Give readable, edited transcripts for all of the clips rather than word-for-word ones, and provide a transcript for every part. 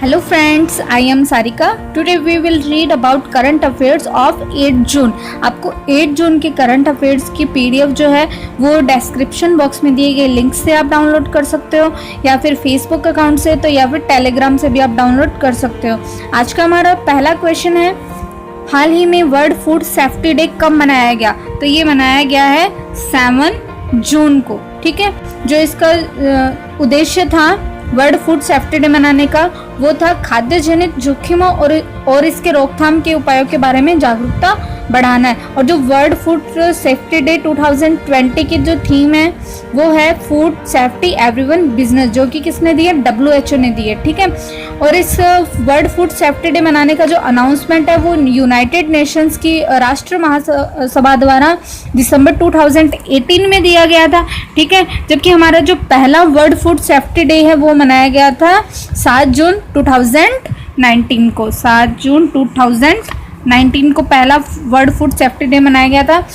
Hello friends, I am Sarika. Today we will read about current affairs of 8 जून। आपको 8 जून के current affairs की PDF जो है वो डिस्क्रिप्शन बॉक्स में दिए गए लिंक से आप डाउनलोड कर सकते हो, या फिर फेसबुक अकाउंट से, तो या फिर टेलीग्राम से भी आप डाउनलोड कर सकते हो। आज का हमारा पहला क्वेश्चन है, हाल ही में वर्ल्ड फूड सेफ्टी डे कब मनाया गया? तो ये मनाया गया है 7 जून को। ठीक है, जो इसका उद्देश्य था वर्ल्ड फूड सेफ्टी डे मनाने का, वो था खाद्य जनित जोखिमों और इसके रोकथाम के उपायों के बारे में जागरूकता बढ़ाना है। और जो वर्ल्ड फूड सेफ्टी डे 2020 की जो थीम है वो है फूड सेफ्टी एवरीवन बिजनेस, जो कि किसने दी है? WHO ने दी है। ठीक है, और इस वर्ल्ड फूड सेफ्टी डे मनाने का जो अनाउंसमेंट है वो यूनाइटेड नेशंस की राष्ट्र महासभा द्वारा दिसंबर 2018 में दिया गया था। ठीक है, जबकि हमारा जो पहला वर्ल्ड फूड सेफ्टी डे है वो मनाया गया था 7 जून 2019 को। 7 जून 2019 को पहला वर्ल्ड फूड सेफ्टी डे मनाया गया था।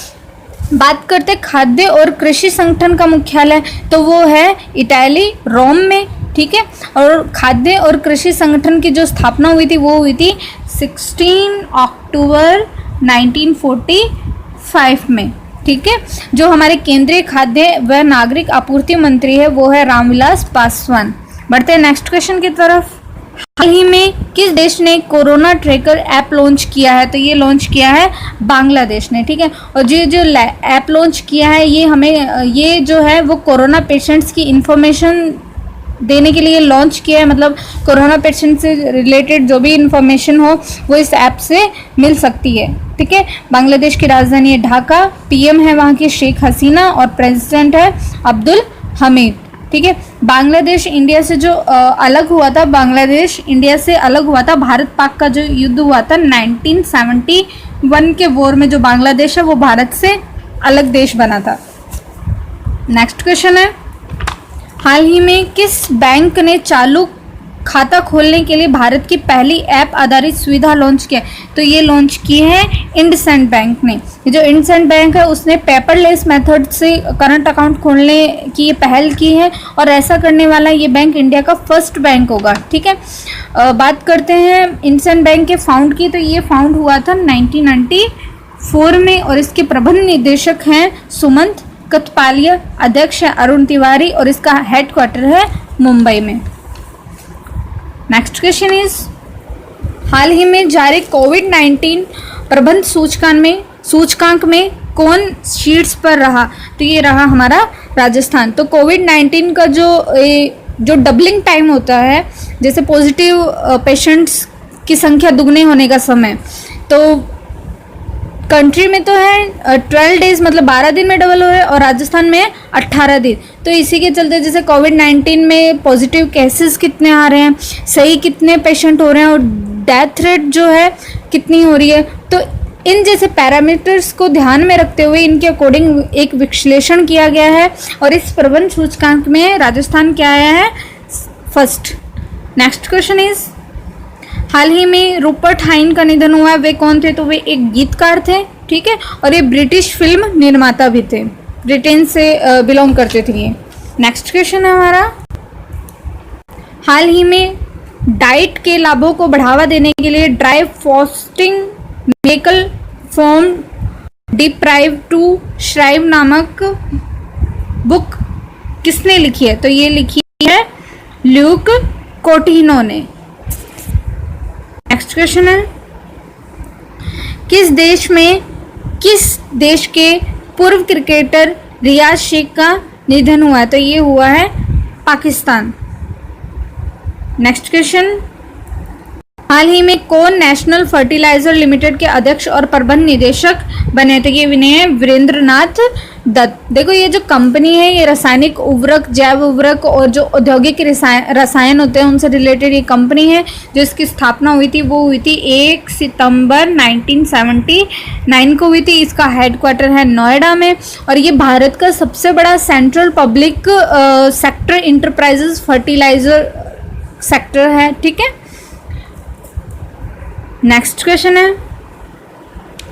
बात करते खाद्य और कृषि संगठन का मुख्यालय, तो वो है इटाली रोम में। ठीक है, और खाद्य और कृषि संगठन की जो स्थापना हुई थी वो हुई थी 16 अक्टूबर 1945 में। ठीक है, जो हमारे केंद्रीय खाद्य व नागरिक आपूर्ति मंत्री है वो है रामविलास पासवान। बढ़ते हैं नेक्स्ट क्वेश्चन की तरफ। हाल ही में किस देश ने कोरोना ट्रैकर ऐप लॉन्च किया है? तो ये लॉन्च किया है बांग्लादेश ने। ठीक है, और जो ऐप लॉन्च किया है ये जो है वो कोरोना पेशेंट्स की इंफॉर्मेशन देने के लिए लॉन्च किया है। मतलब कोरोना पेशेंट से रिलेटेड जो भी इंफॉर्मेशन हो वो इस ऐप से मिल सकती है। ठीक है, बांग्लादेश की राजधानी है ढाका, पीएम है वहाँ की शेख हसीना और प्रेसिडेंट है अब्दुल हमीद। ठीक है, बांग्लादेश इंडिया से जो अलग हुआ था, बांग्लादेश इंडिया से अलग हुआ था, भारत पाक का जो युद्ध हुआ था 1971 के वॉर में, जो बांग्लादेश है वो भारत से अलग देश बना था। नेक्स्ट क्वेश्चन है, हाल ही में किस बैंक ने चालू खाता खोलने के लिए भारत की पहली ऐप आधारित सुविधा लॉन्च किया? तो ये लॉन्च की है इंडसइंड बैंक ने। जो इंडसइंड बैंक है उसने पेपरलेस मेथड से करंट अकाउंट खोलने की ये पहल की है, और ऐसा करने वाला ये बैंक इंडिया का फर्स्ट बैंक होगा। ठीक है, बात करते हैं इंडसइंड बैंक के फाउंड की, तो ये फाउंड हुआ था 1994 में, और इसके प्रबंध निदेशक हैं सुमंत कथपालिया, अध्यक्ष है अरुण तिवारी, और इसका हेडक्वार्टर है मुंबई में। नेक्स्ट क्वेश्चन इज, हाल ही में जारी कोविड-19 प्रबंध सूचकांक में कौन शीर्ष पर रहा? तो ये रहा हमारा राजस्थान। तो कोविड-19 का जो डबलिंग टाइम होता है, जैसे पॉजिटिव पेशेंट्स की संख्या दुगने होने का समय, तो कंट्री में तो है 12 डेज, मतलब 12 दिन में डबल हो है, और राजस्थान में 18 दिन। तो इसी के चलते जैसे कोविड-19 में पॉजिटिव केसेस कितने आ रहे हैं, सही कितने पेशेंट हो रहे हैं, और डेथ रेट जो है कितनी हो रही है, तो इन जैसे पैरामीटर्स को ध्यान में रखते हुए इनके अकॉर्डिंग एक विश्लेषण किया गया है, और इस प्रबंध सूचकांक में राजस्थान क्या आया है? फर्स्ट। नेक्स्ट क्वेश्चन इज, हाल ही में रूपर्ट हाइन का निधन हुआ है, वे कौन थे? तो वे एक गीतकार थे। ठीक है, और ये ब्रिटिश फिल्म निर्माता भी थे, ब्रिटेन से बिलोंग करते थे ये। नेक्स्ट क्वेश्चन है हमारा, हाल ही में डाइट के लाभों को बढ़ावा देने के लिए dry fasting miracle from deprive to thrive नामक बुक किसने लिखी है? तो ये लिखी है ल्यूक कोटिनो ने। नेक्स्ट क्वेश्चन है, किस देश के पूर्व क्रिकेटर रियाज शेख का निधन हुआ है? तो ये हुआ है पाकिस्तान। नेक्स्ट क्वेश्चन, हाल ही में कौन नेशनल फर्टिलाइजर लिमिटेड के अध्यक्ष और प्रबंध निदेशक बने? तो ये विनय है वीरेंद्र नाथ दत्त। देखो, ये जो कंपनी है ये रासायनिक उर्वरक, जैव उर्वरक और जो औद्योगिक रसायन होते हैं उनसे रिलेटेड ये कंपनी है। जो इसकी स्थापना हुई थी वो हुई थी 1 सितंबर 1979 को हुई थी। इसका हेडक्वार्टर है नोएडा में, और ये भारत का सबसे बड़ा central public sector enterprises fertiliser sector है। ठीक है, नेक्स्ट क्वेश्चन है,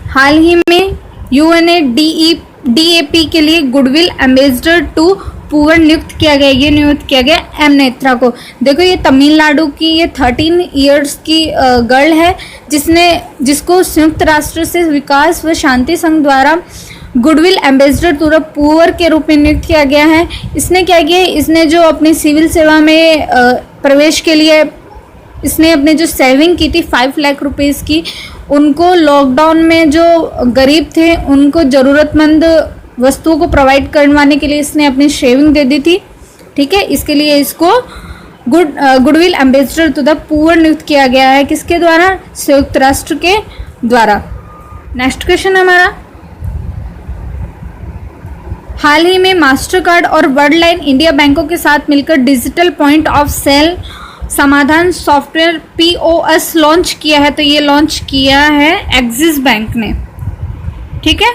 हाल ही में यूएनएडीएपी के लिए गुडविल एम्बेसडर टू पुअर नियुक्त किया गया, ये नियुक्त किया गया एम नेत्रा को। देखो ये तमिलनाडु की ये 13 इयर्स की गर्ल है जिसको संयुक्त राष्ट्र से विकास व शांति संघ द्वारा goodwill ambassador to the poor के रूप में नियुक्त किया गया है। इसने क्या किया, इसने जो अपनी सिविल सेवा में प्रवेश के लिए इसने अपने जो सेविंग की थी 5 लाख रुपीस की, उनको लॉकडाउन में जो गरीब थे उनको ज़रूरतमंद वस्तुओं को प्रोवाइड करवाने के लिए इसने अपनी शेविंग दे दी थी। ठीक है, इसके लिए इसको goodwill ambassador to the poor नियुक्त किया गया है। किसके द्वारा? संयुक्त राष्ट्र के द्वारा। नेक्स्ट क्वेश्चन हमारा, हाल ही में मास्टर कार्ड और वर्ल्डलाइन इंडिया बैंकों के साथ मिलकर डिजिटल पॉइंट ऑफ सेल समाधान सॉफ्टवेयर POS लॉन्च किया है। तो ये लॉन्च किया है एक्सिस बैंक ने। ठीक है,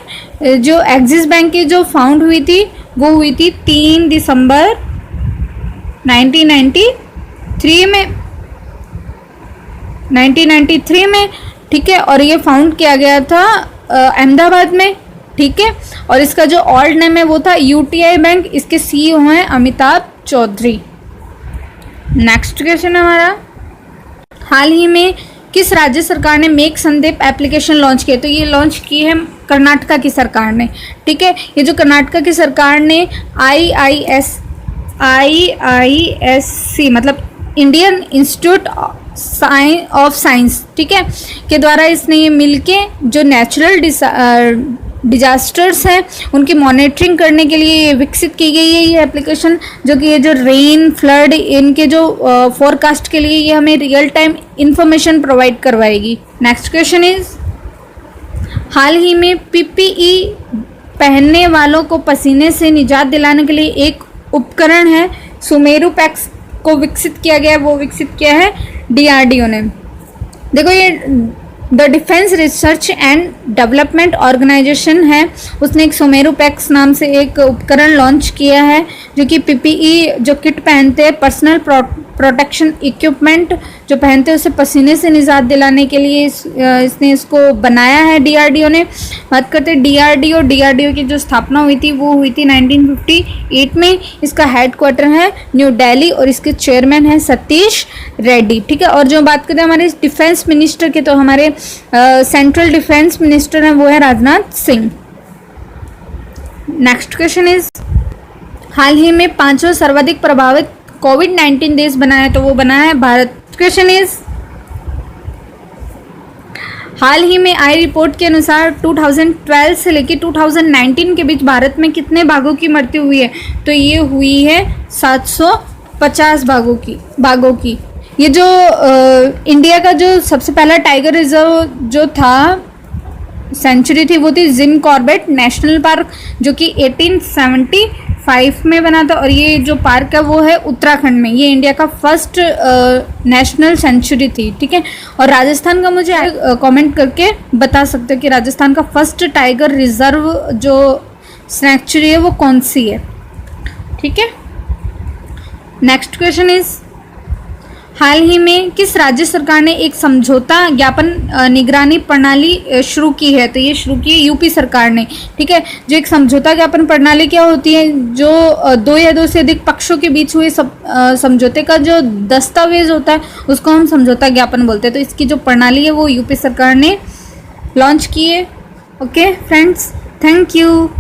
जो एक्सिस बैंक की जो फाउंड हुई थी वो हुई थी 3 दिसंबर 1993 में। ठीक है, और ये फाउंड किया गया था अहमदाबाद में। ठीक है, और इसका जो ओल्ड नेम है वो था UTI बैंक। इसके CEO हैं अमिताभ चौधरी। नेक्स्ट क्वेश्चन हमारा, हाल ही में किस राज्य सरकार ने मेक संदेप एप्लीकेशन लॉन्च किया? तो ये लॉन्च की है कर्नाटका की सरकार ने। ठीक है, ये जो कर्नाटका की सरकार ने IISC मतलब इंडियन इंस्टीट्यूट ऑफ साइंस, ठीक है, के द्वारा इसने ये मिलके जो नेचुरल डिजास्टर्स हैं उनकी मॉनिटरिंग करने के लिए ये विकसित की गई है ये एप्लीकेशन, जो कि ये जो रेन फ्लड इनके जो फोरकास्ट के लिए ये हमें रियल टाइम इंफॉर्मेशन प्रोवाइड करवाएगी। नेक्स्ट क्वेश्चन इज, हाल ही में PPE पहनने वालों को पसीने से निजात दिलाने के लिए एक उपकरण है सुमेरु पैक्स को विकसित किया गया है। वो विकसित किया है DRDO ने। देखो ये the defence research and development organisation है, उसने एक सुमेरु पैक्स नाम से एक उपकरण लॉन्च किया है जो कि PPE जो किट पहनते हैं, पर्सनल प्रोटेक्शन इक्विपमेंट जो पहनते हैं उसे पसीने से निजात दिलाने के लिए इसने इसको बनाया है DRDO ने। बात करते हैं DRDO की जो स्थापना हुई थी वो हुई थी 1958 में। इसका हेडक्वार्टर है न्यू दिल्ली और इसके चेयरमैन है सतीश रेड्डी। ठीक है, और जो बात करते हैं हमारे डिफेंस मिनिस्टर के, तो हमारे सेंट्रल डिफेंस मिनिस्टर हैं वो है Rajnath Singh. Next question is, हाल ही में 5वां सर्वाधिक प्रभावित कोविड-19 देश बना है, तो वो बना है भारत। क्वेश्चन इज, हाल ही में आई रिपोर्ट के अनुसार 2012 से लेकर 2019 के बीच भारत में कितने बाघों की मृत्यु हुई है? तो ये हुई है 750 बाघों की। ये जो इंडिया का जो सबसे पहला टाइगर रिजर्व जो था सेंचुरी थी वो थी जिम कॉर्बेट नेशनल पार्क, जो कि 1875 में बना था। और ये जो पार्क है वो है उत्तराखंड में। ये इंडिया का फर्स्ट नेशनल सेंचुरी थी। ठीक है, और राजस्थान का मुझे कमेंट करके बता सकते हो कि राजस्थान का फर्स्ट टाइगर रिजर्व जो सेंचुरी है वो कौन सी है। ठीक है, नेक्स्ट क्वेश्चन इज, हाल ही में किस राज्य सरकार ने एक समझौता ज्ञापन निगरानी प्रणाली शुरू की है? तो ये शुरू की है यूपी सरकार ने। ठीक है, जो एक समझौता ज्ञापन प्रणाली क्या होती है? जो 2 या 2 से अधिक पक्षों के बीच हुए समझौते का जो दस्तावेज होता है उसको हम समझौता ज्ञापन बोलते हैं। तो इसकी जो प्रणाली है वो यूपी सरकार ने लॉन्च की है। Okay friends, thank you.